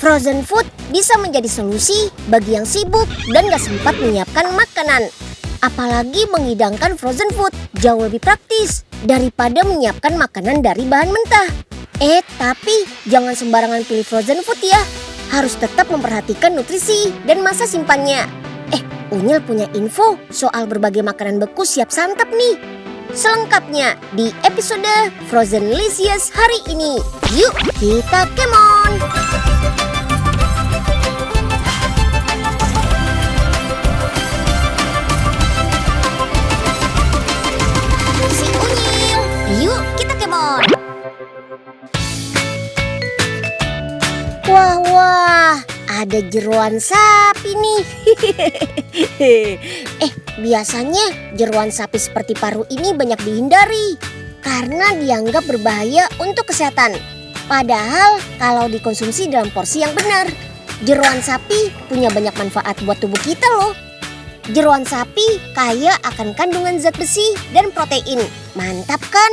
Frozen food bisa menjadi solusi bagi yang sibuk dan gak sempat menyiapkan makanan. Apalagi menghidangkan frozen food jauh lebih praktis daripada menyiapkan makanan dari bahan mentah. Tapi jangan sembarangan pilih frozen food ya. Harus tetap memperhatikan nutrisi dan masa simpannya. Unyil punya info soal berbagai makanan beku siap santap nih. Selengkapnya di episode Frozen Licious hari ini. Yuk kita kemon! Si Unyil, yuk kita kemon! Wah, ada jeroan sapi nih. Biasanya jeroan sapi seperti paru ini banyak dihindari karena dianggap berbahaya untuk kesehatan. Padahal kalau dikonsumsi dalam porsi yang benar, jeroan sapi punya banyak manfaat buat tubuh kita loh. Jeroan sapi kaya akan kandungan zat besi dan protein. Mantap kan?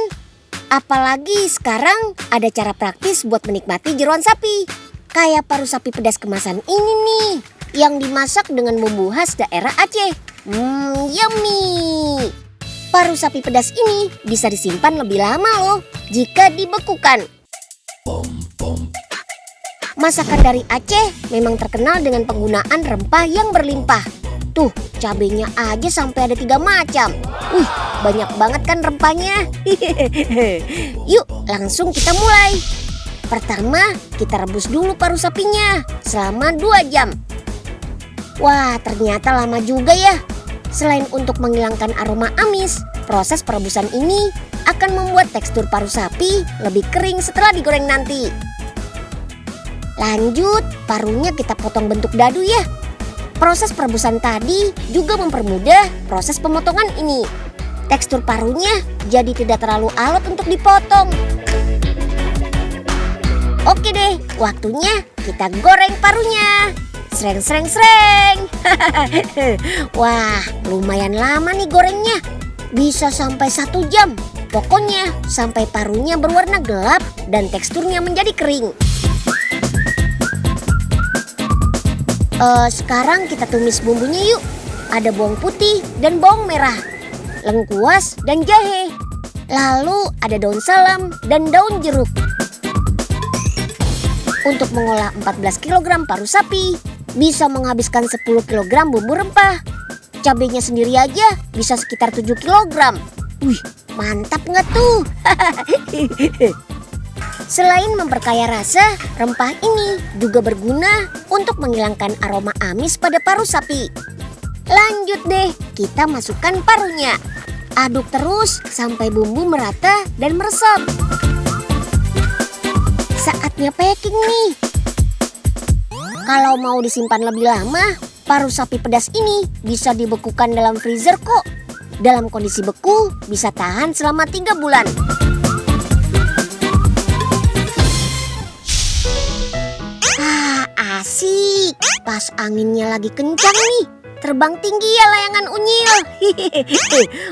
Apalagi sekarang ada cara praktis buat menikmati jeroan sapi. Kayak paru sapi pedas kemasan ini nih, yang dimasak dengan bumbu khas daerah Aceh. Yummy! Paru sapi pedas ini bisa disimpan lebih lama loh jika dibekukan. Masakan dari Aceh memang terkenal dengan penggunaan rempah yang berlimpah. Tuh, cabenya aja sampai ada 3 macam. Banyak banget kan rempahnya. Yuk, langsung kita mulai. Pertama, kita rebus dulu paru sapinya selama 2 jam. Wah, ternyata lama juga ya. Selain untuk menghilangkan aroma amis, proses perebusan ini akan membuat tekstur paru sapi lebih kering setelah digoreng nanti. Lanjut, parunya kita potong bentuk dadu ya. Proses perebusan tadi juga mempermudah proses pemotongan ini. Tekstur parunya jadi tidak terlalu alot untuk dipotong. Oke deh, waktunya kita goreng parunya. Sreng. Wah, lumayan lama nih gorengnya. Bisa sampai 1 jam. Pokoknya sampai parunya berwarna gelap dan teksturnya menjadi kering. Sekarang kita tumis bumbunya yuk. Ada bawang putih dan bawang merah, lengkuas dan jahe. Lalu ada daun salam dan daun jeruk. Untuk mengolah 14 kg paru sapi, bisa menghabiskan 10 kg bumbu rempah. Cabenya sendiri aja bisa sekitar 7 kg. Mantap nggak tuh? Selain memperkaya rasa, rempah ini juga berguna untuk menghilangkan aroma amis pada paru sapi. Lanjut deh, kita masukkan parunya. Aduk terus sampai bumbu merata dan meresap. Saatnya packing nih. Kalau mau disimpan lebih lama, paru sapi pedas ini bisa dibekukan dalam freezer kok. Dalam kondisi beku bisa tahan selama 3 bulan. Asik. Pas anginnya lagi kencang nih. Terbang tinggi ya layangan Unyil.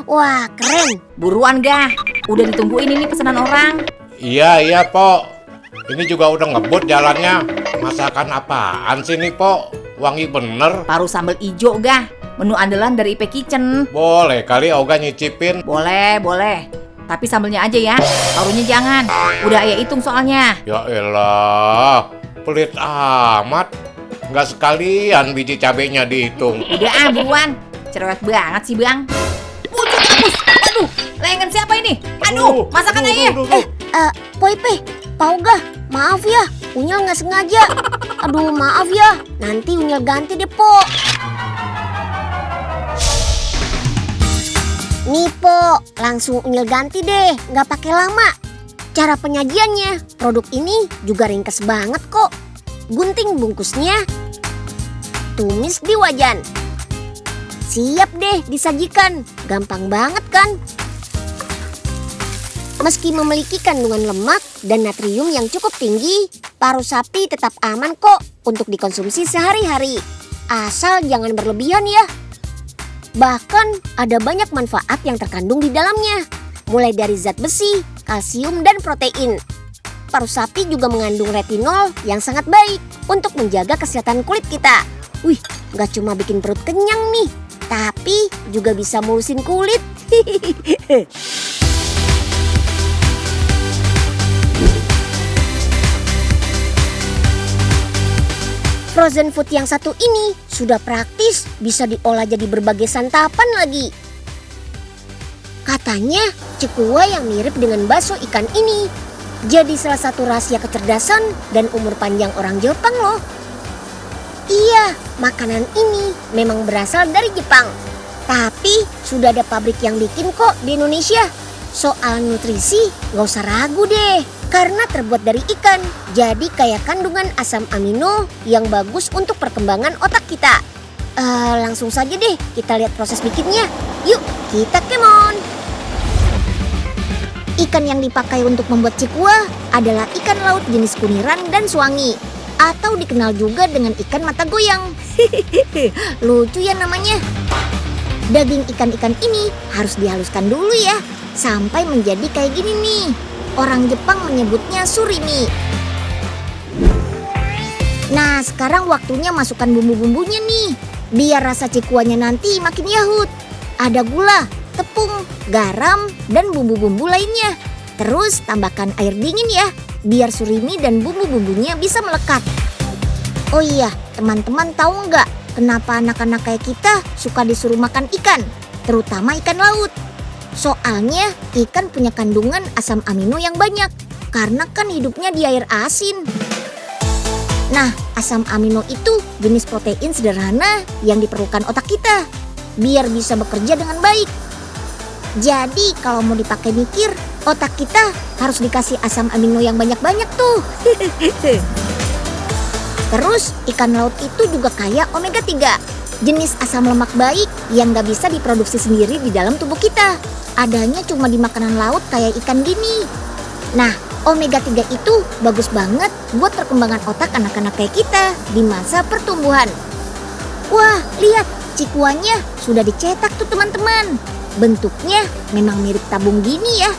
Wah, keren. Buruan gah, udah ditungguin ini pesanan orang. Iya, Pok. Ini juga udah ngebut jalannya. Masakan apaan sih nih, Pok? Wangi bener. Paru sambal ijo gah, menu andalan dari IP Kitchen. Boleh kali Oga nyicipin. Boleh. Tapi sambelnya aja ya, parunya jangan. Udah ayah hitung soalnya. Ya elah, pelit amat. Nggak sekalian biji cabenya dihitung. Udah buruan. Cerewet banget sih bang. Aduh, layangan siapa ini? Aduh, masakan ayah. Poipe, Pauga, maaf ya, Unyil nggak sengaja. Aduh, maaf ya, nanti Unyil ganti deh, Po. Nih, Po, langsung Unyil ganti deh, nggak pakai lama. Cara penyajiannya, produk ini juga ringkas banget kok. Gunting bungkusnya, tumis di wajan. Siap deh disajikan, gampang banget kan? Meski memiliki kandungan lemak dan natrium yang cukup tinggi, paru sapi tetap aman kok untuk dikonsumsi sehari-hari. Asal jangan berlebihan ya. Bahkan ada banyak manfaat yang terkandung di dalamnya, mulai dari zat besi, kalsium, dan protein. paru sapi juga mengandung retinol yang sangat baik untuk menjaga kesehatan kulit kita. Wih, gak cuma bikin perut kenyang nih, tapi juga bisa mulusin kulit. Frozen food yang satu ini sudah praktis bisa diolah jadi berbagai santapan lagi. Katanya cikua yang mirip dengan bakso ikan ini jadi salah satu rahasia kecerdasan dan umur panjang orang Jepang loh. Iya, makanan ini memang berasal dari Jepang. Tapi sudah ada pabrik yang bikin kok di Indonesia. Soal nutrisi gak usah ragu deh, karena terbuat dari ikan. Jadi kaya kandungan asam amino yang bagus untuk perkembangan otak kita. Langsung saja deh kita lihat proses bikinnya. Yuk kita kemon. Ikan yang dipakai untuk membuat cikua adalah ikan laut jenis kuniran dan suwangi, atau dikenal juga dengan ikan mata goyang. Lucu ya namanya. Daging ikan-ikan ini harus dihaluskan dulu ya, sampai menjadi kayak gini nih. Orang Jepang menyebutnya surimi. Nah, sekarang waktunya masukkan bumbu-bumbunya nih, biar rasa cikuanya nanti makin yahut. Ada gula, tepung, garam, dan bumbu-bumbu lainnya. Terus tambahkan air dingin ya, biar surimi dan bumbu-bumbunya bisa melekat. Oh iya, teman-teman tahu nggak kenapa anak-anak kayak kita suka disuruh makan ikan, terutama ikan laut? Soalnya ikan punya kandungan asam amino yang banyak, karena kan hidupnya di air asin. Nah, asam amino itu jenis protein sederhana yang diperlukan otak kita, biar bisa bekerja dengan baik. Jadi kalau mau dipakai mikir, otak kita harus dikasih asam amino yang banyak-banyak tuh. Terus ikan laut itu juga kaya omega 3, jenis asam lemak baik yang gak bisa diproduksi sendiri di dalam tubuh kita. Adanya cuma di makanan laut kayak ikan gini. Nah, omega 3 itu bagus banget buat perkembangan otak anak-anak kayak kita di masa pertumbuhan. Wah, lihat cikuanya sudah dicetak tuh teman-teman. Bentuknya memang mirip tabung gini ya.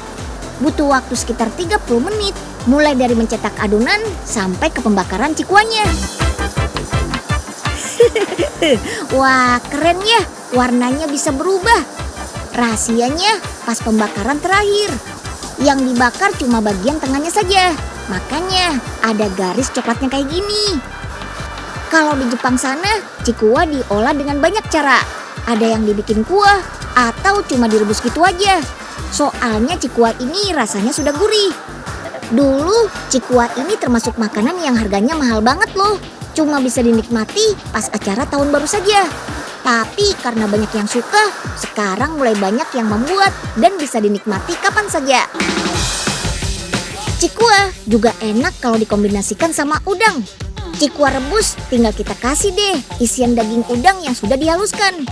Butuh waktu sekitar 30 menit, mulai dari mencetak adonan sampai ke pembakaran cikuanya. Wah, keren ya, warnanya bisa berubah. Rahasianya pas pembakaran terakhir. Yang dibakar cuma bagian tengahnya saja, makanya ada garis coklatnya kayak gini. Kalau di Jepang sana, cikua diolah dengan banyak cara. Ada yang dibikin kuah atau cuma direbus gitu aja. Soalnya cikua ini rasanya sudah gurih. Dulu cikua ini termasuk makanan yang harganya mahal banget loh. Cuma bisa dinikmati pas acara tahun baru saja. Tapi karena banyak yang suka, sekarang mulai banyak yang membuat dan bisa dinikmati kapan saja. Cikua juga enak kalau dikombinasikan sama udang. Cikua rebus tinggal kita kasih deh isian daging udang yang sudah dihaluskan.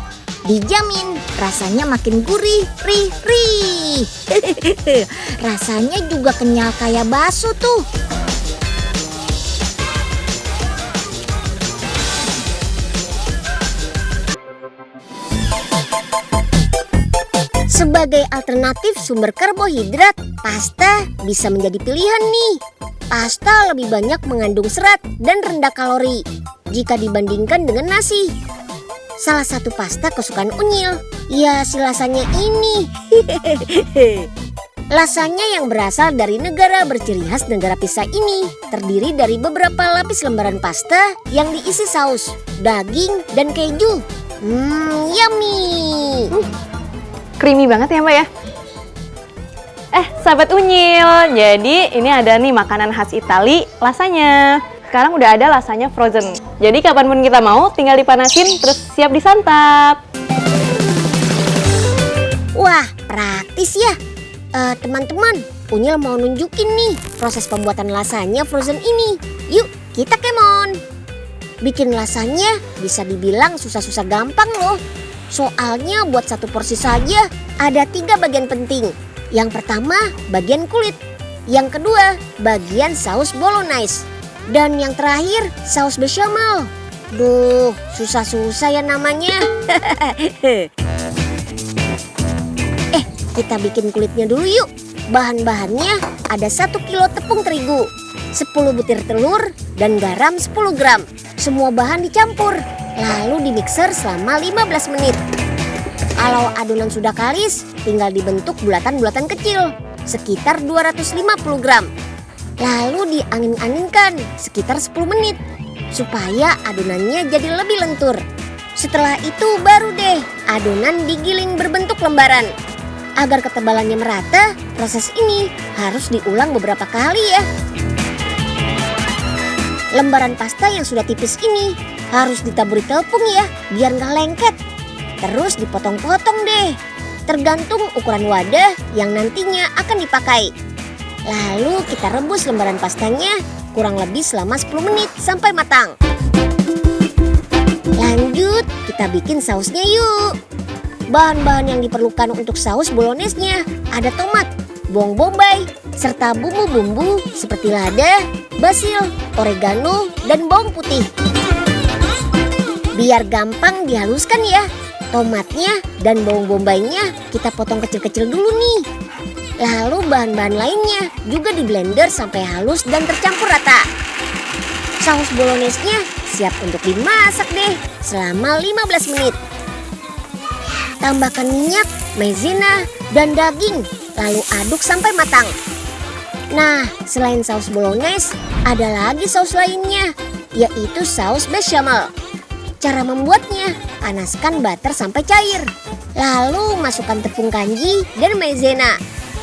Dijamin rasanya makin gurih, rih. Rasanya juga kenyal kayak bakso tuh. Sebagai alternatif sumber karbohidrat, pasta bisa menjadi pilihan nih. Pasta lebih banyak mengandung serat dan rendah kalori jika dibandingkan dengan nasi. Salah satu pasta kesukaan Unyil, ya si lasanya ini. Lasanya yang berasal dari negara berciri khas negara Pisa ini terdiri dari beberapa lapis lembaran pasta yang diisi saus, daging, dan keju. Yummy! Creamy banget ya Mbak ya. Sahabat Unyil, jadi ini ada nih makanan khas Itali, lasanya. Sekarang udah ada lasanya frozen. Jadi kapanpun kita mau, tinggal dipanasin terus siap disantap. Wah, praktis ya. Teman-teman, Unyil mau nunjukin nih proses pembuatan lasanya frozen ini. Yuk, kita kemon. Bikin lasanya bisa dibilang susah-susah gampang loh. Soalnya buat satu porsi saja ada 3 bagian penting. Yang pertama bagian kulit, yang kedua bagian saus bolognese, dan yang terakhir saus bechamel. Duh, susah-susah ya namanya. Kita bikin kulitnya dulu yuk. Bahan-bahannya ada 1 kilo tepung terigu, 10 butir telur, dan garam 10 gram. Semua bahan dicampur, lalu dimixer selama 15 menit. Kalau adonan sudah kalis, tinggal dibentuk bulatan-bulatan kecil, sekitar 250 gram. Lalu diangin-anginkan sekitar 10 menit, supaya adonannya jadi lebih lentur. Setelah itu baru deh adonan digiling berbentuk lembaran. Agar ketebalannya merata, proses ini harus diulang beberapa kali ya. Lembaran pasta yang sudah tipis ini harus ditaburi tepung ya, biar nggak lengket. Terus dipotong-potong deh, tergantung ukuran wadah yang nantinya akan dipakai. Lalu kita rebus lembaran pastanya kurang lebih selama 10 menit sampai matang. Lanjut, kita bikin sausnya yuk. Bahan-bahan yang diperlukan untuk saus bolognese-nya ada tomat, bawang bombay, serta bumbu-bumbu seperti lada, basil, oregano, dan bawang putih. Biar gampang dihaluskan ya, tomatnya dan bawang bombaynya kita potong kecil-kecil dulu nih. Lalu bahan-bahan lainnya juga di blender sampai halus dan tercampur rata. Saus bolognese-nya siap untuk dimasak deh selama 15 menit. Tambahkan minyak, maizena, dan daging, lalu aduk sampai matang. Nah, selain saus bolognese, ada lagi saus lainnya, yaitu saus bechamel. Cara membuatnya, panaskan butter sampai cair. Lalu masukkan tepung kanji dan maizena.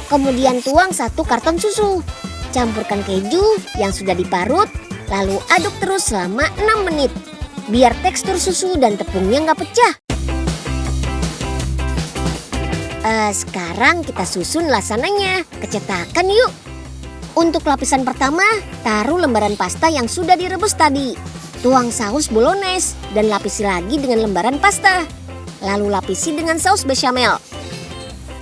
Kemudian tuang 1 karton susu. Campurkan keju yang sudah diparut, lalu aduk terus selama 6 menit. Biar tekstur susu dan tepungnya nggak pecah. Sekarang kita susun lasananya ke cetakan yuk. Untuk lapisan pertama, taruh lembaran pasta yang sudah direbus tadi. Tuang saus bolognese dan lapisi lagi dengan lembaran pasta. Lalu lapisi dengan saus bechamel.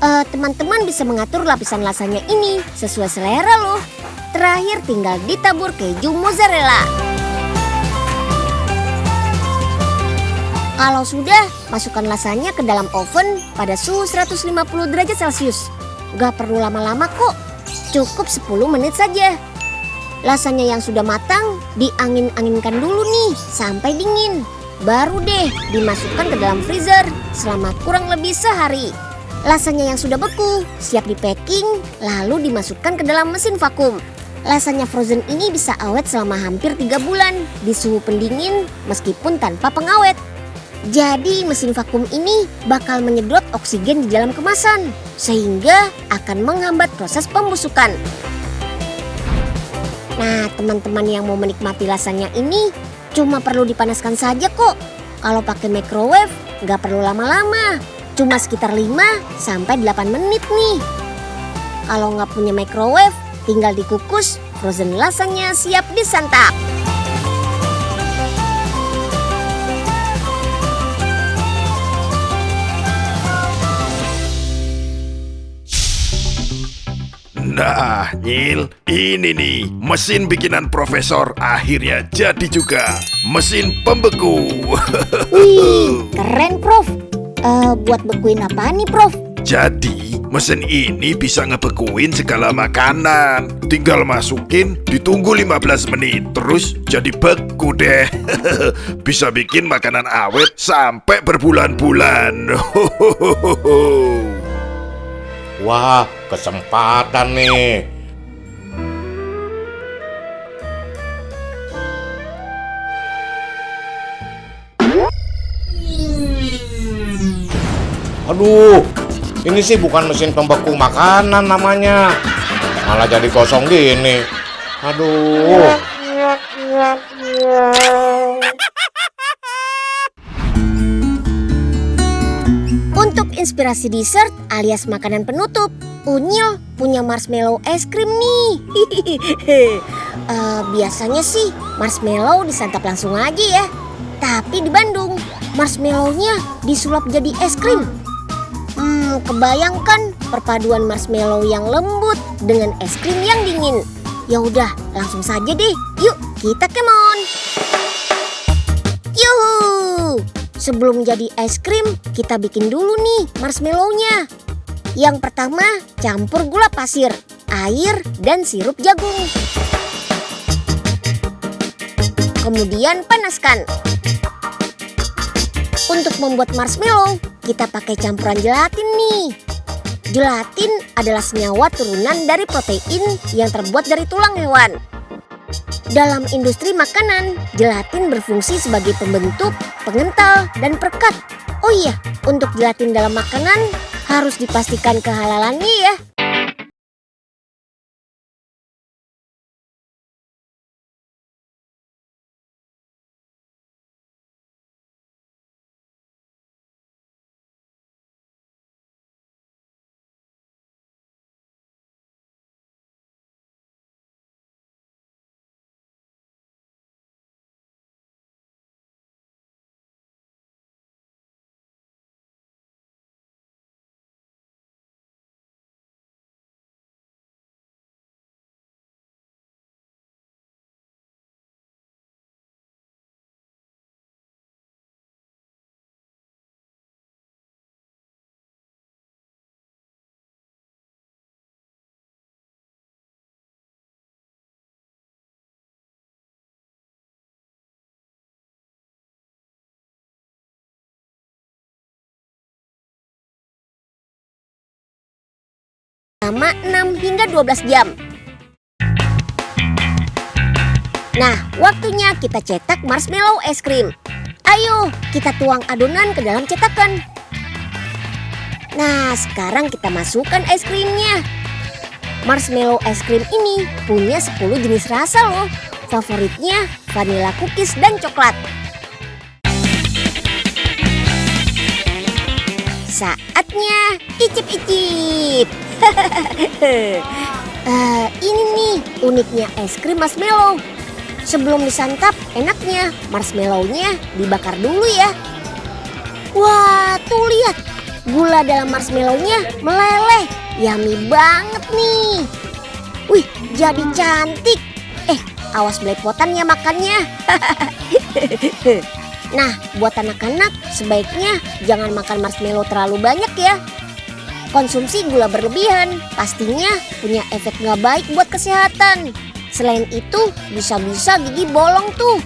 Teman-teman bisa mengatur lapisan lasanya ini sesuai selera loh. Terakhir tinggal ditabur keju mozzarella. Kalau sudah, masukkan lasanya ke dalam oven pada suhu 150 derajat Celcius. Gak perlu lama-lama kok, cukup 10 menit saja. Lasanya yang sudah matang diangin-anginkan dulu nih sampai dingin. Baru deh dimasukkan ke dalam freezer selama kurang lebih sehari. Lasanya yang sudah beku siap di packing lalu dimasukkan ke dalam mesin vakum. Lasanya frozen ini bisa awet selama hampir 3 bulan di suhu pendingin meskipun tanpa pengawet. Jadi mesin vakum ini bakal menyedot oksigen di dalam kemasan sehingga akan menghambat proses pembusukan. Nah, teman-teman yang mau menikmati lasanya ini cuma perlu dipanaskan saja kok. Kalau pakai microwave nggak perlu lama-lama, cuma sekitar 5-8 menit nih. Kalau nggak punya microwave, tinggal dikukus, frozen lasanya siap disantap. Nah, Nyil, ini nih mesin bikinan Profesor akhirnya jadi juga. Mesin pembeku. Wih, keren Prof. Buat bekuin apa nih Prof? Jadi, mesin ini bisa ngebekuin segala makanan. Tinggal masukin, ditunggu 15 menit, terus jadi beku deh. Bisa bikin makanan awet sampai berbulan-bulan. Wah, kesempatan nih. Aduh, ini sih bukan mesin pembeku makanan namanya. Malah jadi kosong gini. Aduh. Untuk inspirasi dessert alias makanan penutup, Unyil punya marshmallow es krim nih. Biasanya sih marshmallow disantap langsung aja ya. Tapi di Bandung, marshmallow-nya disulap jadi es krim. Kebayangkan perpaduan marshmallow yang lembut dengan es krim yang dingin. Ya udah, langsung saja deh. Yuk, kita kemon. Yuhu! Sebelum jadi es krim, kita bikin dulu nih marshmallow-nya. Yang pertama, campur gula pasir. air, dan sirup jagung. Kemudian panaskan. Untuk membuat marshmallow, kita pakai campuran gelatin nih. Gelatin adalah senyawa turunan dari protein yang terbuat dari tulang hewan. Dalam industri makanan, gelatin berfungsi sebagai pembentuk, pengental, dan perekat. Oh iya, untuk gelatin dalam makanan harus dipastikan kehalalannya ya. Selama 6 hingga 12 jam. Nah, waktunya kita cetak marshmallow es krim. Ayo, kita tuang adonan ke dalam cetakan. Nah, sekarang kita masukkan es krimnya. Marshmallow es krim ini punya 10 jenis rasa loh. Favoritnya vanilla cookies dan coklat. Saatnya icip-icip. Ini nih uniknya es krim marshmallow. Sebelum disantap, enaknya marshmallow-nya dibakar dulu ya. Wah, tuh lihat. Gula dalam marshmallow-nya meleleh. Yummy banget nih. Wih, jadi cantik. Awas belepotan ya makannya. Nah, buat anak-anak sebaiknya jangan makan marshmallow terlalu banyak ya. Konsumsi gula berlebihan pastinya punya efek nggak baik buat kesehatan. Selain itu bisa-bisa gigi bolong tuh.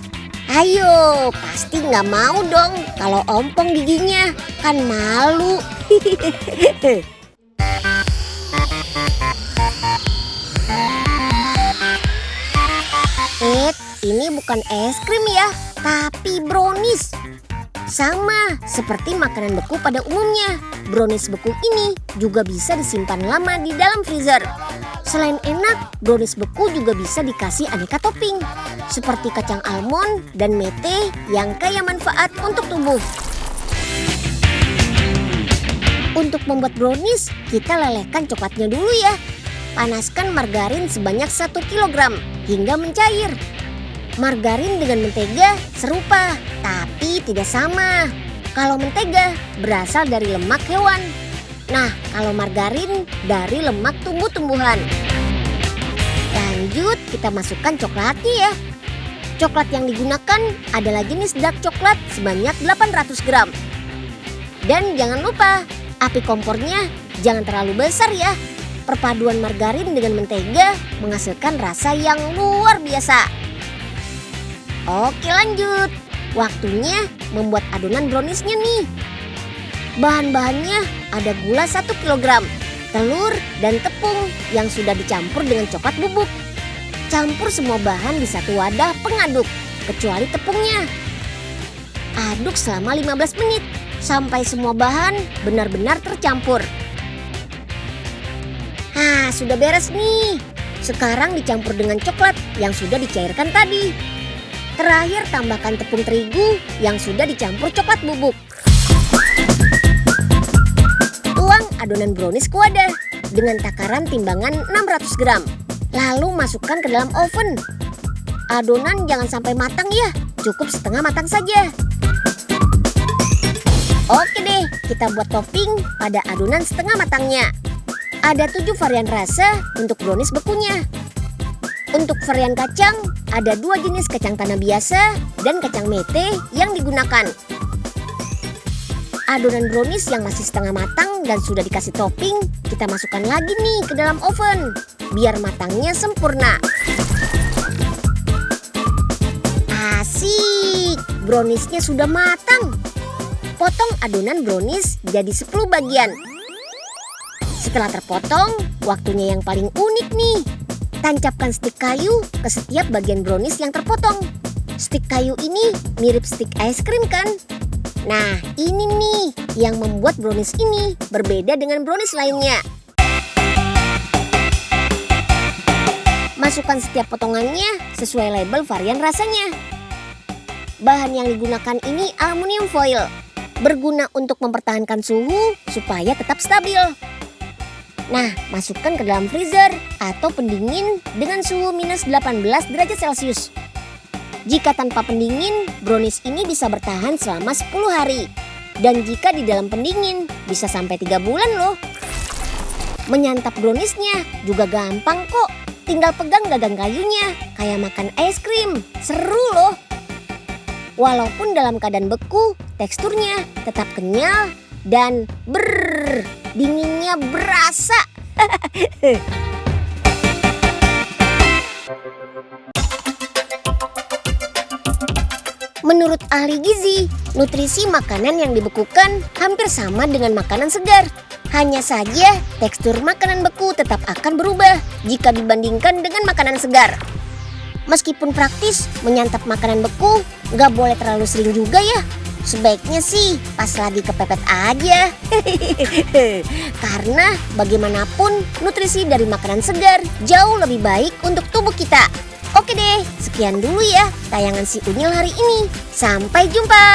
Ayo, pasti nggak mau dong kalau ompong giginya, kan malu. Ini bukan es krim ya, tapi brownies. Sama seperti makanan beku pada umumnya, brownies beku ini juga bisa disimpan lama di dalam freezer. Selain enak, brownies beku juga bisa dikasih aneka topping, seperti kacang almond dan mete yang kaya manfaat untuk tubuh. Untuk membuat brownies, kita lelehkan coklatnya dulu ya. Panaskan margarin sebanyak 1 kg hingga mencair. Margarin dengan mentega serupa, tapi tidak sama. Kalau mentega berasal dari lemak hewan. Nah, kalau margarin dari lemak tumbuh-tumbuhan. Lanjut, kita masukkan coklatnya ya. Coklat yang digunakan adalah jenis dark coklat sebanyak 800 gram. Dan jangan lupa, api kompornya jangan terlalu besar ya. Perpaduan margarin dengan mentega menghasilkan rasa yang luar biasa. Oke, lanjut. Waktunya membuat adonan browniesnya nih. Bahan-bahannya ada gula 1 kg, telur dan tepung yang sudah dicampur dengan coklat bubuk. Campur semua bahan di satu wadah pengaduk, kecuali tepungnya. Aduk selama 15 menit sampai semua bahan benar-benar tercampur. Nah, sudah beres nih. Sekarang dicampur dengan coklat yang sudah dicairkan tadi. Terakhir tambahkan tepung terigu yang sudah dicampur coklat bubuk. Tuang adonan brownies ke wadah dengan takaran timbangan 600 gram. Lalu masukkan ke dalam oven. Adonan jangan sampai matang ya, cukup setengah matang saja. Oke deh, kita buat topping pada adonan setengah matangnya. Ada 7 varian rasa untuk brownies bekunya. Untuk varian kacang, ada 2 jenis kacang tanah biasa dan kacang mete yang digunakan. Adonan brownies yang masih setengah matang dan sudah dikasih topping, Kita masukkan lagi nih ke dalam oven biar matangnya sempurna. Asik, browniesnya sudah matang. Potong adonan brownies jadi 10 bagian. Setelah terpotong, waktunya yang paling unik nih. Tancapkan stik kayu ke setiap bagian brownies yang terpotong. Stik kayu ini mirip stik es krim kan? Nah, ini nih yang membuat brownies ini berbeda dengan brownies lainnya. Masukkan setiap potongannya sesuai label varian rasanya. Bahan yang digunakan ini aluminium foil, berguna untuk mempertahankan suhu supaya tetap stabil. Nah, masukkan ke dalam freezer atau pendingin dengan suhu minus 18 derajat Celcius. Jika tanpa pendingin, brownies ini bisa bertahan selama 10 hari. Dan jika di dalam pendingin, bisa sampai 3 bulan loh. Menyantap browniesnya juga gampang kok. Tinggal pegang gagang kayunya, kayak makan es krim. Seru loh. Walaupun dalam keadaan beku, teksturnya tetap kenyal dan dinginnya berasa. Menurut ahli gizi, nutrisi makanan yang dibekukan hampir sama dengan makanan segar. Hanya saja tekstur makanan beku tetap akan berubah jika dibandingkan dengan makanan segar. Meskipun praktis, menyantap makanan beku nggak boleh terlalu sering juga ya. Sebaiknya sih pas lagi kepepet aja. Karena bagaimanapun nutrisi dari makanan segar jauh lebih baik untuk tubuh kita. Oke deh, sekian dulu ya tayangan si Unyil hari ini. Sampai jumpa.